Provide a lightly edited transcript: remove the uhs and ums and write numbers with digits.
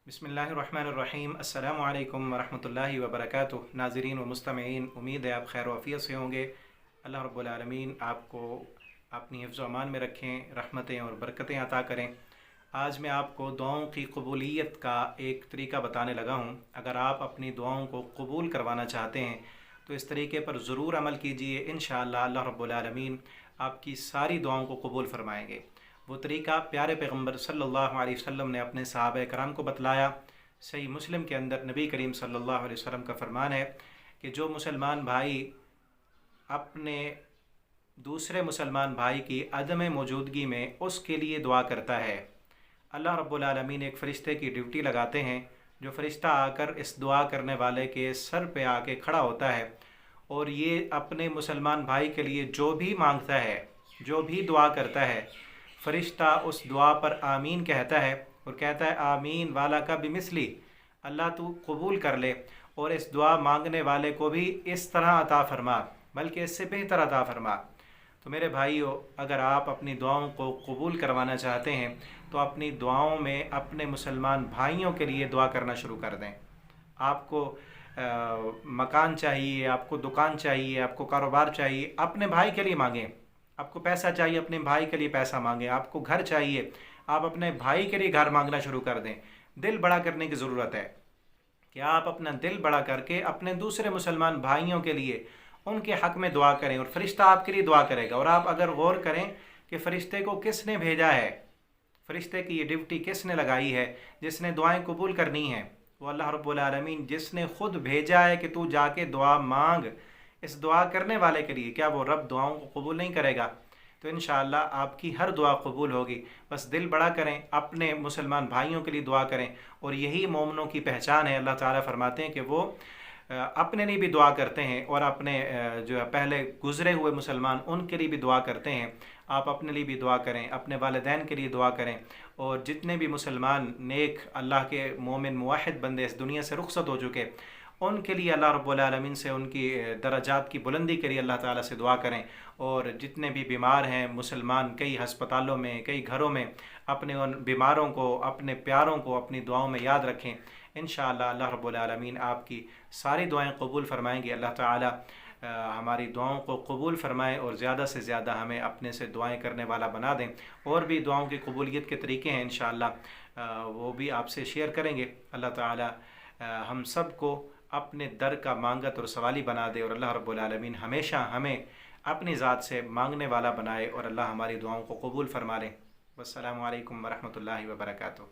बिस्मिल्लाहिर्रहमानिर्रहीम। अस्सलामु अलैकुम वरहमतुल्लाहि वबरकातुह। नाज़रीन व मुस्तमिईन, उम्मीद है आप खैर वाफ़ियत से होंगे। अल्लाह रब्बुल आलमीन आपको अपनी हिफ्ज़ व अमान में रखें, रहमतें और बरकतें अता करें। आज मैं आपको दुआओं की कबूलियत का एक तरीका बताने लगा हूँ। अगर आप अपनी दुआओं को कबूल करवाना चाहते हैं तो इस तरीके पर ज़रूर अमल कीजिए। इंशाअल्लाह अल्लाह रब्बुल आलमीन आपकी सारी दुआओं को कबूल फरमाएंगे। वो तरीका प्यारे पैगम्बर सल्लल्लाहु अलैहि वसल्लम ने अपने सहाबा कराम को बतलाया। सही मुस्लिम के अंदर नबी करीम सल्लल्लाहु अलैहि वसल्लम का फरमान है कि जो मुसलमान भाई अपने दूसरे मुसलमान भाई की अदम मौजूदगी में उसके लिए दुआ करता है, अल्लाह रब्बुल आलमीन एक फ़रिश्ते की ड्यूटी लगाते हैं। जो फ़रिश्ता आकर इस दुआ करने वाले के सर पे आके खड़ा होता है और ये अपने मुसलमान भाई के लिए जो भी मांगता है, जो भी दुआ करता है, फ़रिश्ता उस दुआ पर आमीन कहता है और कहता है आमीन वाला का भी मिसली, अल्लाह तू कबूल कर ले और इस दुआ मांगने वाले को भी इस तरह अता फरमा, बल्कि इससे बेहतर अता फरमा। तो मेरे भाइयों, अगर आप अपनी दुआओं को कबूल करवाना चाहते हैं तो अपनी दुआओं में अपने मुसलमान भाइयों के लिए दुआ करना शुरू कर दें। आपको मकान चाहिए, आपको दुकान चाहिए, आपको कारोबार चाहिए, अपने भाई के लिए मांगें। आपको पैसा चाहिए, अपने भाई के लिए पैसा मांगें। आपको घर चाहिए, आप अपने भाई के लिए घर मांगना शुरू कर दें। दिल बड़ा करने की ज़रूरत है कि आप अपना दिल बड़ा करके अपने दूसरे मुसलमान भाइयों के लिए उनके हक़ में दुआ करें और फ़रिश्ता आपके लिए दुआ करेगा। और आप अगर गौर करें कि फ़रिश्ते को किसने भेजा है, फ़रिश्ते की ये ड्यूटी किसने लगाई है, जिसने दुआएं कबूल करनी हैं, वो अल्लाह रब्बुल आलमीन जिसने ख़ुद भेजा है कि तू जाके दुआ मांग इस दुआ करने वाले के लिए। क्या वो रब दुआओं को कबूल नहीं करेगा? तो इंशाअल्लाह आपकी हर दुआ कबूल होगी। बस दिल बड़ा करें, अपने मुसलमान भाइयों के लिए दुआ करें और यही मोमिनों की पहचान है। अल्लाह ताला फरमाते हैं कि वो अपने लिए भी दुआ करते हैं और अपने जो है पहले गुज़रे हुए मुसलमान उनके लिए भी दुआ करते हैं। आप अपने लिए भी दुआ करें, अपने वालिदैन के लिए दुआ करें और जितने भी मुसलमान नेक अल्लाह के मोमिन मुवाहिद बंदे इस दुनिया से रुखसत हो चुके उनके लिए अल्लाह रब्बुल आलमीन से उनकी दराजात की बुलंदी के लिए अल्लाह ताला से दुआ करें। और जितने भी बीमार हैं मुसलमान, कई हस्पतालों में, कई घरों में, अपने उन बीमारों को, अपने प्यारों को अपनी दुआओं में याद रखें। इंशाअल्लाह अल्लाह रब्बुल आलमीन आपकी सारी दुआएं कबूल फरमाएंगे। अल्लाह ताला हमारी दुआओं को कबूल फरमाए और ज़्यादा से ज़्यादा हमें अपने से दुआएं करने वाला बना दें। और भी दुआओं की कबूलियत के तरीके हैं, इंशाअल्लाह वो भी आपसे शेयर करेंगे। अल्लाह ताला हम सब को अपने दर का मांगत और सवाली बना दे और अल्लाह रब्बुल आलमीन हमेशा हमें अपनी ज़ात से मांगने वाला बनाए और अल्लाह हमारी दुआओं को कबूल फरमा ले। वस्सलामु अलैकुम वरहमतुल्लाहि वबरकातुहू।